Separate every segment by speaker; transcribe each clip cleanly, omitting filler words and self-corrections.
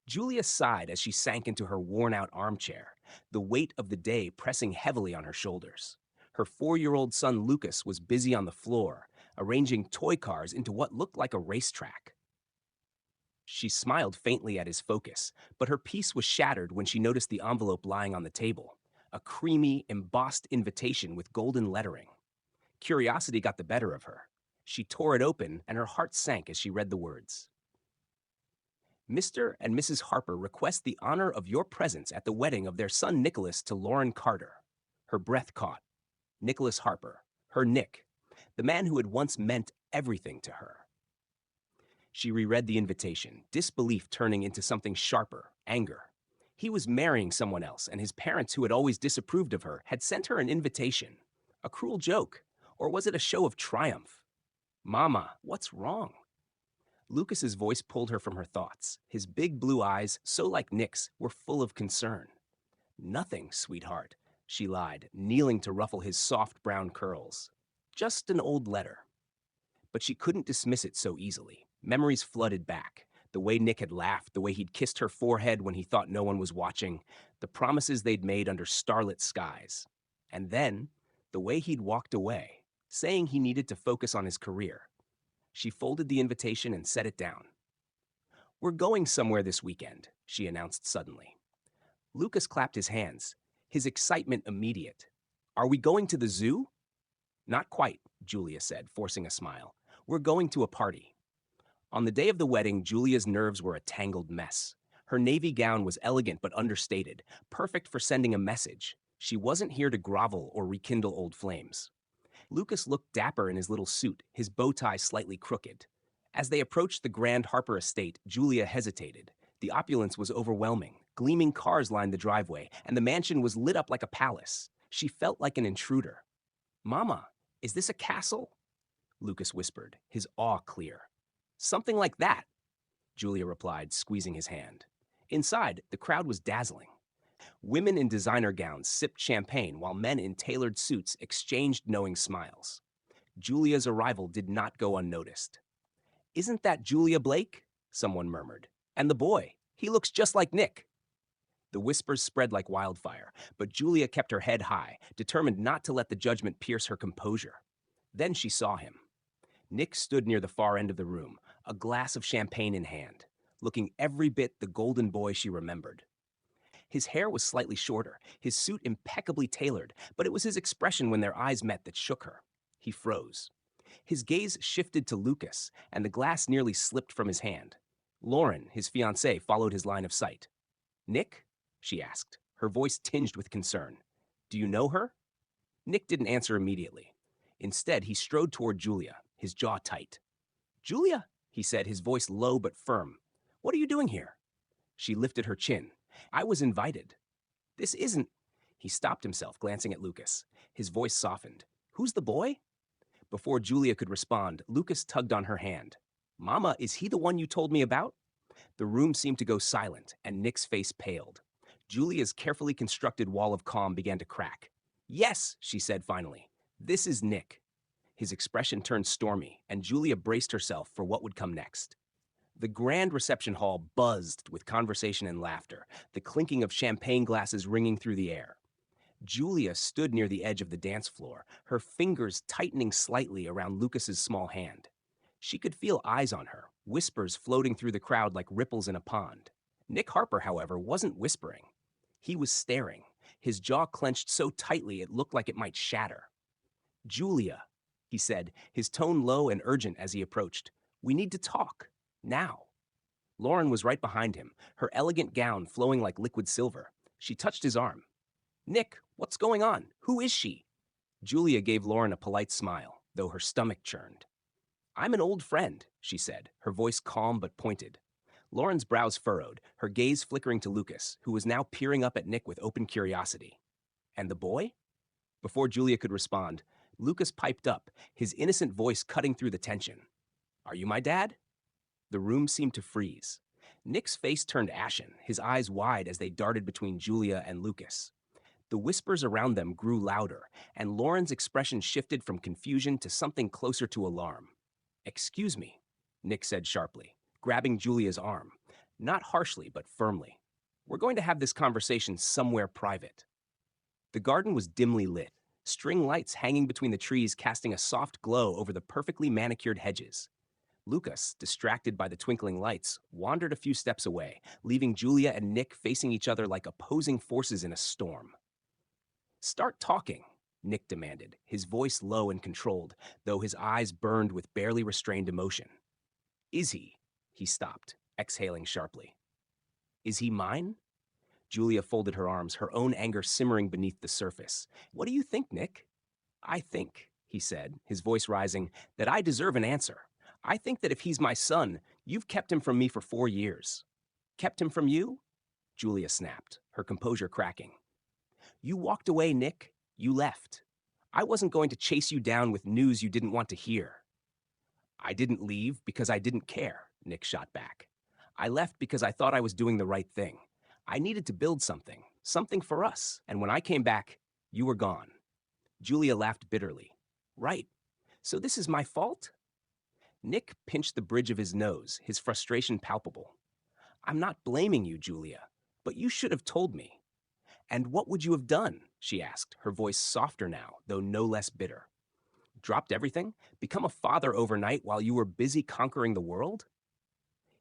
Speaker 1: Julia sighed as she sank into her worn out armchair, the weight of the day pressing heavily on her shoulders. Her 4-year-old son Lucas was busy on the floor, arranging toy cars into what looked like a racetrack. She smiled faintly at his focus, but her peace was shattered when she noticed the envelope lying on the table, a creamy, embossed invitation with golden lettering. Curiosity got the better of her. She tore it open, and her heart sank as she read the words. Mr. and Mrs. Harper request the honor of your presence at the wedding of their son Nicholas to Lauren Carter. Her breath caught. Nicholas Harper, her Nick, the man who had once meant everything to her. She reread the invitation, disbelief turning into something sharper, anger. He was marrying someone else, and his parents, who had always disapproved of her, had sent her an invitation. A cruel joke, or was it a show of triumph? Mama, what's wrong? Lucas's voice pulled her from her thoughts. His big blue eyes, so like Nick's, were full of concern. Nothing, sweetheart, she lied, kneeling to ruffle his soft brown curls. Just an old letter. But she couldn't dismiss it so easily. Memories flooded back. The way Nick had laughed, the way he'd kissed her forehead when he thought no one was watching, the promises they'd made under starlit skies. And then, the way he'd walked away, saying he needed to focus on his career. She folded the invitation and set it down. We're going somewhere this weekend, she announced suddenly. Lucas clapped his hands, his excitement immediate. Are we going to the zoo? Not quite, Julia said, forcing a smile. We're going to a party. On the day of the wedding, Julia's nerves were a tangled mess. Her navy gown was elegant but understated, perfect for sending a message. She wasn't here to grovel or rekindle old flames. Lucas looked dapper in his little suit, his bow tie slightly crooked. As they approached the grand Harper estate, Julia hesitated. The opulence was overwhelming. Gleaming cars lined the driveway, and the mansion was lit up like a palace. She felt like an intruder. Mama, is this a castle? Lucas whispered, his awe clear. Something like that, Julia replied, squeezing his hand. Inside, the crowd was dazzling. Women in designer gowns sipped champagne while men in tailored suits exchanged knowing smiles. Julia's arrival did not go unnoticed. Isn't that Julia Blake? Someone murmured. And the boy, he looks just like Nick. The whispers spread like wildfire, but Julia kept her head high, determined not to let the judgment pierce her composure. Then she saw him. Nick stood near the far end of the room, a glass of champagne in hand, looking every bit the golden boy she remembered. His hair was slightly shorter, his suit impeccably tailored, but it was his expression when their eyes met that shook her. He froze. His gaze shifted to Lucas, and the glass nearly slipped from his hand. Lauren, his fiancée, followed his line of sight. Nick? She asked, her voice tinged with concern. Do you know her? Nick didn't answer immediately. Instead, he strode toward Julia, his jaw tight. Julia, he said, his voice low but firm. What are you doing here? She lifted her chin. I was invited. This isn't... He stopped himself, glancing at Lucas. His voice softened. Who's the boy? Before Julia could respond, Lucas tugged on her hand. Mama, is he the one you told me about? The room seemed to go silent, and Nick's face paled. Julia's carefully constructed wall of calm began to crack. Yes, she said finally. This is Nick. His expression turned stormy, and Julia braced herself for what would come next. The grand reception hall buzzed with conversation and laughter, the clinking of champagne glasses ringing through the air. Julia stood near the edge of the dance floor, her fingers tightening slightly around Lucas's small hand. She could feel eyes on her, whispers floating through the crowd like ripples in a pond. Nick Harper, however, wasn't whispering. He was staring, his jaw clenched so tightly it looked like it might shatter. Julia, he said, his tone low and urgent as he approached. We need to talk. Now. Lauren was right behind him, her elegant gown flowing like liquid silver. She touched his arm. Nick, what's going on? Who is she? Julia gave Lauren a polite smile, though her stomach churned. I'm an old friend, she said, her voice calm but pointed. Lauren's brows furrowed, her gaze flickering to Lucas, who was now peering up at Nick with open curiosity. And the boy? Before Julia could respond, Lucas piped up, his innocent voice cutting through the tension. Are you my dad? The room seemed to freeze. Nick's face turned ashen, his eyes wide as they darted between Julia and Lucas. The whispers around them grew louder, and Lauren's expression shifted from confusion to something closer to alarm. Excuse me, Nick said sharply, grabbing Julia's arm. not harshly but firmly. We're going to have this conversation somewhere private. The garden was dimly lit, string lights hanging between the trees casting a soft glow over the perfectly manicured hedges. Lucas, distracted by the twinkling lights, wandered a few steps away, leaving Julia and Nick facing each other like opposing forces in a storm. Start talking, Nick demanded, his voice low and controlled, though his eyes burned with barely restrained emotion. Is he? He stopped, exhaling sharply. Is he mine? Julia folded her arms, her own anger simmering beneath the surface. What do you think, Nick? I think, he said, his voice rising, that I deserve an answer. I think that if he's my son, you've kept him from me for 4 years. Kept him from you? Julia snapped, her composure cracking. You walked away, Nick. You left. I wasn't going to chase you down with news you didn't want to hear. I didn't leave because I didn't care, Nick shot back. I left because I thought I was doing the right thing. I needed to build something, something for us, and when I came back, you were gone. Julia laughed bitterly. Right. So this is my fault? Nick pinched the bridge of his nose, his frustration palpable. I'm not blaming you, Julia, but you should have told me. And what would you have done? She asked, her voice softer now, though no less bitter. Dropped everything? Become a father overnight while you were busy conquering the world?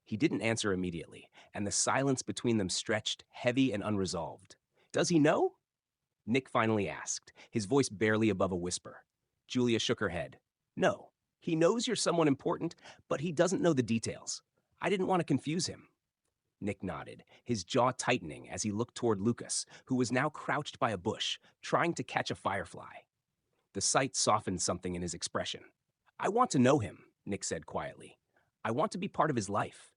Speaker 1: He didn't answer immediately, and the silence between them stretched, heavy and unresolved. Does he know? Nick finally asked, his voice barely above a whisper. Julia shook her head. No, he knows you're someone important, but he doesn't know the details. I didn't want to confuse him. Nick nodded, his jaw tightening as he looked toward Lucas, who was now crouched by a bush, trying to catch a firefly. The sight softened something in his expression. I want to know him, Nick said quietly. I want to be part of his life.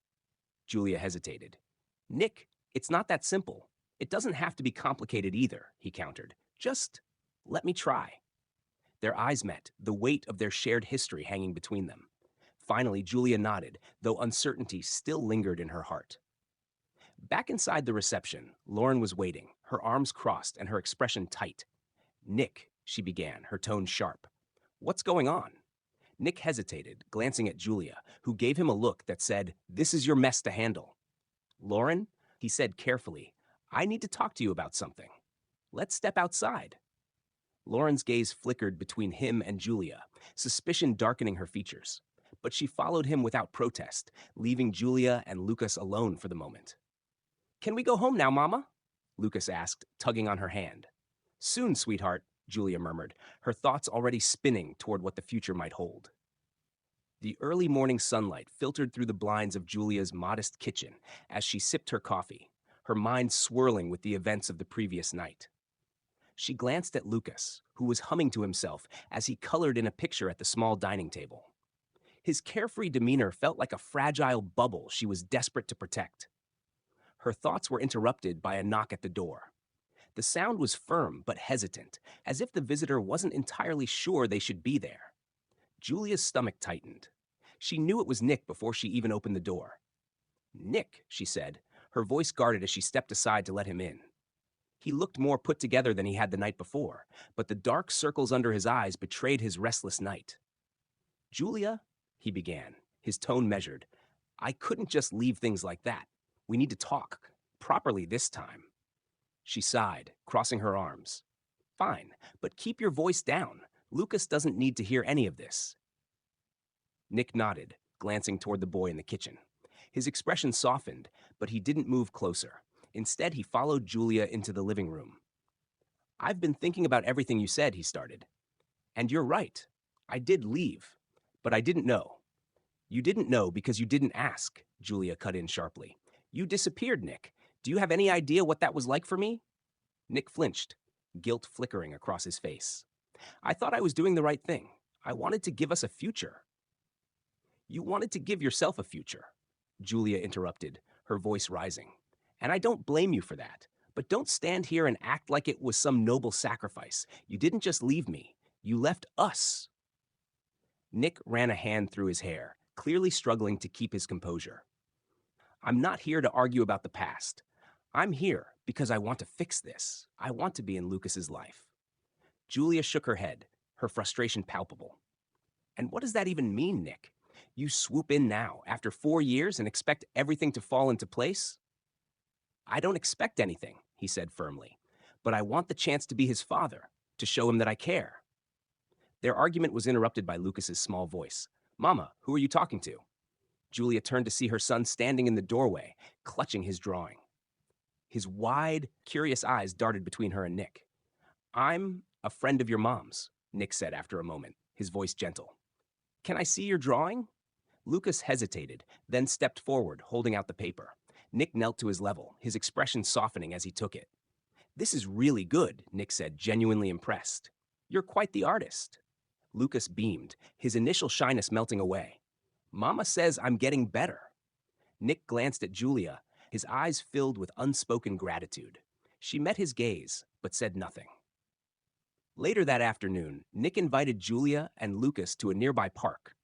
Speaker 1: Julia hesitated. Nick, it's not that simple. It doesn't have to be complicated either, he countered. Just let me try. Their eyes met, the weight of their shared history hanging between them. Finally, Julia nodded, though uncertainty still lingered in her heart. Back inside the reception, Lauren was waiting, her arms crossed and her expression tight. Nick, she began, her tone sharp. What's going on? Nick hesitated, glancing at Julia, who gave him a look that said, This is your mess to handle. Lauren, he said carefully, I need to talk to you about something. Let's step outside. Lauren's gaze flickered between him and Julia, suspicion darkening her features. But she followed him without protest, leaving Julia and Lucas alone for the moment. Can we go home now, Mama? Lucas asked, tugging on her hand. Soon, sweetheart, Julia murmured, her thoughts already spinning toward what the future might hold. The early morning sunlight filtered through the blinds of Julia's modest kitchen as she sipped her coffee, her mind swirling with the events of the previous night. She glanced at Lucas, who was humming to himself as he colored in a picture at the small dining table. His carefree demeanor felt like a fragile bubble she was desperate to protect. Her thoughts were interrupted by a knock at the door. The sound was firm but hesitant, as if the visitor wasn't entirely sure they should be there. Julia's stomach tightened. She knew it was Nick before she even opened the door. Nick, she said, her voice guarded as she stepped aside to let him in. He looked more put together than he had the night before, but the dark circles under his eyes betrayed his restless night. Julia, he began, his tone measured, I couldn't just leave things like that. We need to talk, properly this time. She sighed, crossing her arms. Fine, but keep your voice down. Lucas doesn't need to hear any of this. Nick nodded, glancing toward the boy in the kitchen. His expression softened, but he didn't move closer. Instead, he followed Julia into the living room. I've been thinking about everything you said, he started. And you're right. I did leave, but I didn't know. You didn't know because you didn't ask, Julia cut in sharply. You disappeared, Nick. Do you have any idea what that was like for me? Nick flinched, guilt flickering across his face. I thought I was doing the right thing. I wanted to give us a future. You wanted to give yourself a future, Julia interrupted, her voice rising. And I don't blame you for that. But don't stand here and act like it was some noble sacrifice. You didn't just leave me. You left us. Nick ran a hand through his hair, clearly struggling to keep his composure. I'm not here to argue about the past. I'm here because I want to fix this. I want to be in Lucas's life. Julia shook her head, her frustration palpable. And what does that even mean, Nick? You swoop in now, after 4 years, and expect everything to fall into place? I don't expect anything, he said firmly, but I want the chance to be his father, to show him that I care. Their argument was interrupted by Lucas's small voice. Mama, who are you talking to? Julia turned to see her son standing in the doorway, clutching his drawing. His wide, curious eyes darted between her and Nick. I'm a friend of your mom's, Nick said after a moment, his voice gentle. Can I see your drawing? Lucas hesitated, then stepped forward, holding out the paper. Nick knelt to his level, his expression softening as he took it. This is really good, Nick said, genuinely impressed. You're quite the artist. Lucas beamed, his initial shyness melting away. Mama says I'm getting better. Nick glanced at Julia, his eyes filled with unspoken gratitude. She met his gaze, but said nothing. Later that afternoon, Nick invited Julia and Lucas to a nearby park.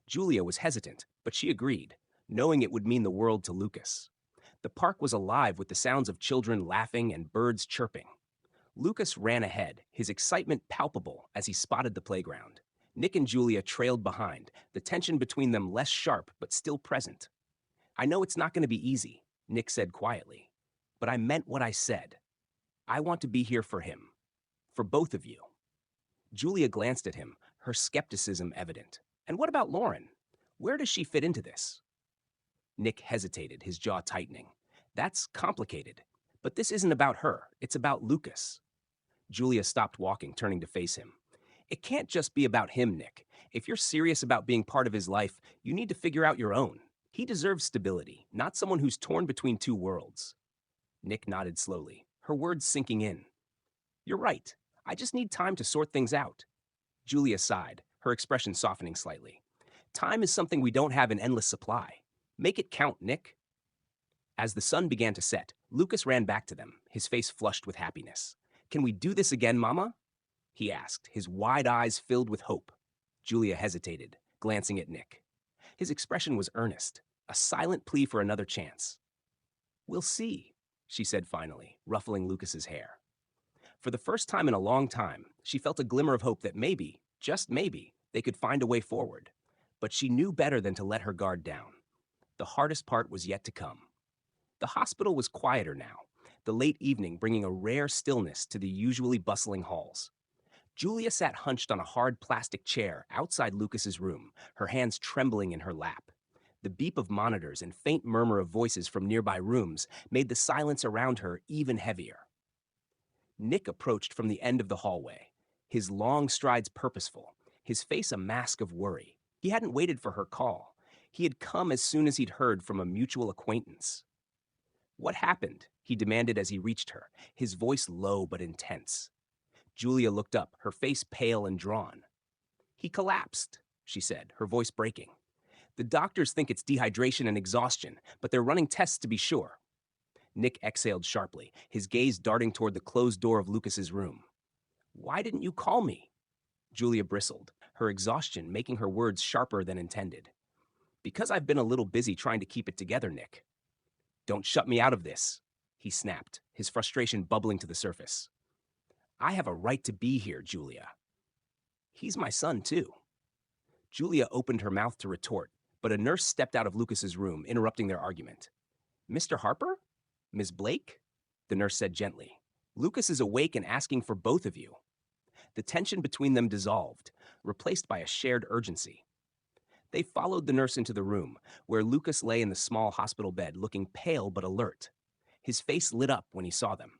Speaker 1: Julia was hesitant, but she agreed, knowing it would mean the world to Lucas. The park was alive with the sounds of children laughing and birds chirping. Lucas ran ahead, his excitement palpable as he spotted the playground. Nick and Julia trailed behind, the tension between them less sharp but still present. I know it's not going to be easy, Nick said quietly, but I meant what I said. I want to be here for him. For both of you. Julia glanced at him, her skepticism evident. And what about Lauren? Where does she fit into this? Nick hesitated, his jaw tightening. That's complicated. But this isn't about her. It's about Lucas. Julia stopped walking, turning to face him. It can't just be about him, Nick. If you're serious about being part of his life, you need to figure out your own. He deserves stability, not someone who's torn between two worlds. Nick nodded slowly, her words sinking in. You're right. I just need time to sort things out. Julia sighed, her expression softening slightly. Time is something we don't have in endless supply. Make it count, Nick. As the sun began to set, Lucas ran back to them, his face flushed with happiness. Can we do this again, Mama? He asked, his wide eyes filled with hope. Julia hesitated, glancing at Nick. His expression was earnest, a silent plea for another chance. We'll see, she said finally, ruffling Lucas's hair. For the first time in a long time, she felt a glimmer of hope that maybe, just maybe, they could find a way forward. But she knew better than to let her guard down. The hardest part was yet to come. The hospital was quieter now, the late evening bringing a rare stillness to the usually bustling halls. Julia sat hunched on a hard plastic chair outside Lucas's room, her hands trembling in her lap. The beep of monitors and faint murmur of voices from nearby rooms made the silence around her even heavier. Nick approached from the end of the hallway, his long strides purposeful, his face a mask of worry. He hadn't waited for her call. He had come as soon as he'd heard from a mutual acquaintance. What happened? He demanded as he reached her, his voice low but intense. Julia looked up, her face pale and drawn. He collapsed, she said, her voice breaking. The doctors think it's dehydration and exhaustion, but they're running tests to be sure. Nick exhaled sharply, his gaze darting toward the closed door of Lucas's room. Why didn't you call me? Julia bristled, her exhaustion making her words sharper than intended. Because I've been a little busy trying to keep it together, Nick. Don't shut me out of this, he snapped, his frustration bubbling to the surface. I have a right to be here, Julia. He's my son, too. Julia opened her mouth to retort, but a nurse stepped out of Lucas's room, interrupting their argument. Mr. Harper? Miss Blake? The nurse said gently. Lucas is awake and asking for both of you. The tension between them dissolved, replaced by a shared urgency. They followed the nurse into the room, where Lucas lay in the small hospital bed, looking pale but alert. His face lit up when he saw them.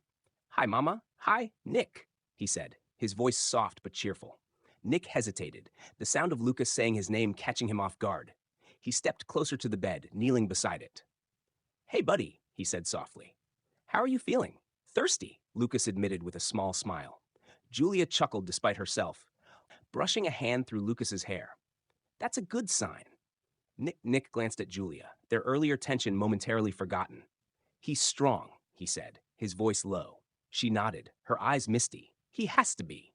Speaker 1: Hi, Mama. Hi, Nick, he said, his voice soft but cheerful. Nick hesitated, the sound of Lucas saying his name catching him off guard. He stepped closer to the bed, kneeling beside it. Hey, buddy, he said softly. How are you feeling? Thirsty, Lucas admitted with a small smile. Julia chuckled despite herself, brushing a hand through Lucas's hair. That's a good sign. Nick glanced at Julia, their earlier tension momentarily forgotten. He's strong, he said, his voice low. She nodded, her eyes misty. He has to be.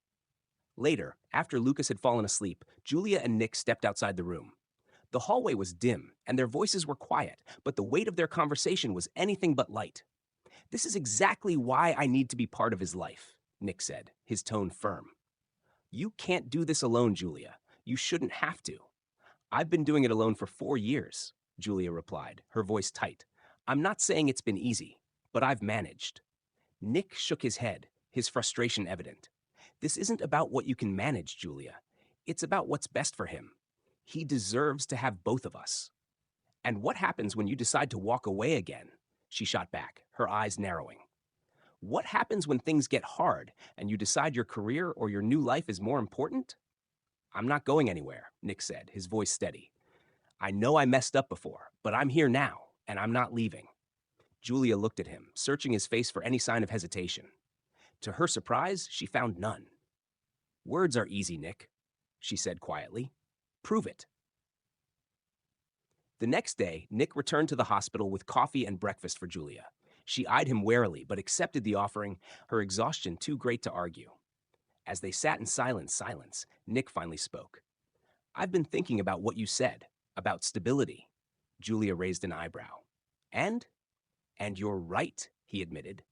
Speaker 1: Later, after Lucas had fallen asleep, Julia and Nick stepped outside the room. The hallway was dim, and their voices were quiet, but the weight of their conversation was anything but light. This is exactly why I need to be part of his life, Nick said, his tone firm. You can't do this alone, Julia. You shouldn't have to. I've been doing it alone for 4 years, Julia replied, her voice tight. I'm not saying it's been easy, but I've managed. Nick shook his head, his frustration evident. This isn't about what you can manage, Julia. It's about what's best for him. He deserves to have both of us. And what happens when you decide to walk away again? She shot back, her eyes narrowing. What happens when things get hard and you decide your career or your new life is more important? I'm not going anywhere, Nick said, his voice steady. I know I messed up before, but I'm here now, and I'm not leaving. Julia looked at him, searching his face for any sign of hesitation. To her surprise, she found none. Words are easy, Nick, she said quietly. Prove it. The next day, Nick returned to the hospital with coffee and breakfast for Julia. She eyed him warily, but accepted the offering, her exhaustion too great to argue. As they sat in silence, Nick finally spoke. I've been thinking about what you said, about stability. Julia raised an eyebrow. And? And you're right, he admitted.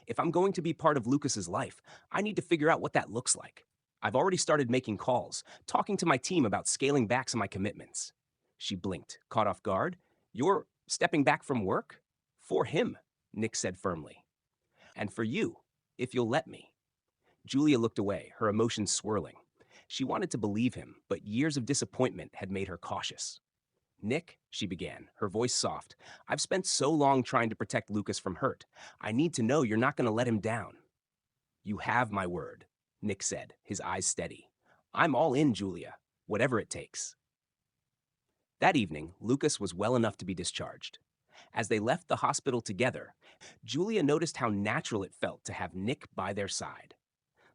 Speaker 1: If I'm going to be part of Lucas's life, I need to figure out what that looks like. I've already started making calls, talking to my team about scaling back some of my commitments. She blinked, caught off guard. You're stepping back from work? For him, Nick said firmly. And for you, if you'll let me. Julia looked away, her emotions swirling. She wanted to believe him, but years of disappointment had made her cautious. Nick, she began, her voice soft, I've spent so long trying to protect Lucas from hurt. I need to know you're not going to let him down. You have my word, Nick said, his eyes steady. I'm all in, Julia, whatever it takes. That evening, Lucas was well enough to be discharged. As they left the hospital together, Julia noticed how natural it felt to have Nick by their side.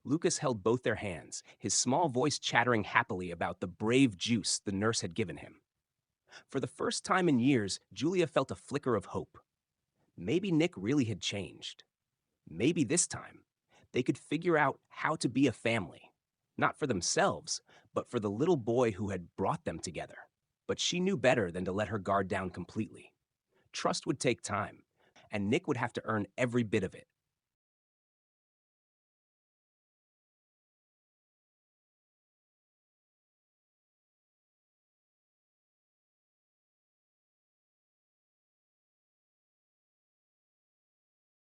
Speaker 1: Lucas held both their hands, his small voice chattering happily about the brave juice the nurse had given him. For the first time in years, Julia felt a flicker of hope. Maybe Nick really had changed. Maybe this time, they could figure out how to be a family, not for themselves, but for the little boy who had brought them together. But she knew better than to let her guard down completely. Trust would take time, and Nick would have to earn every bit of it,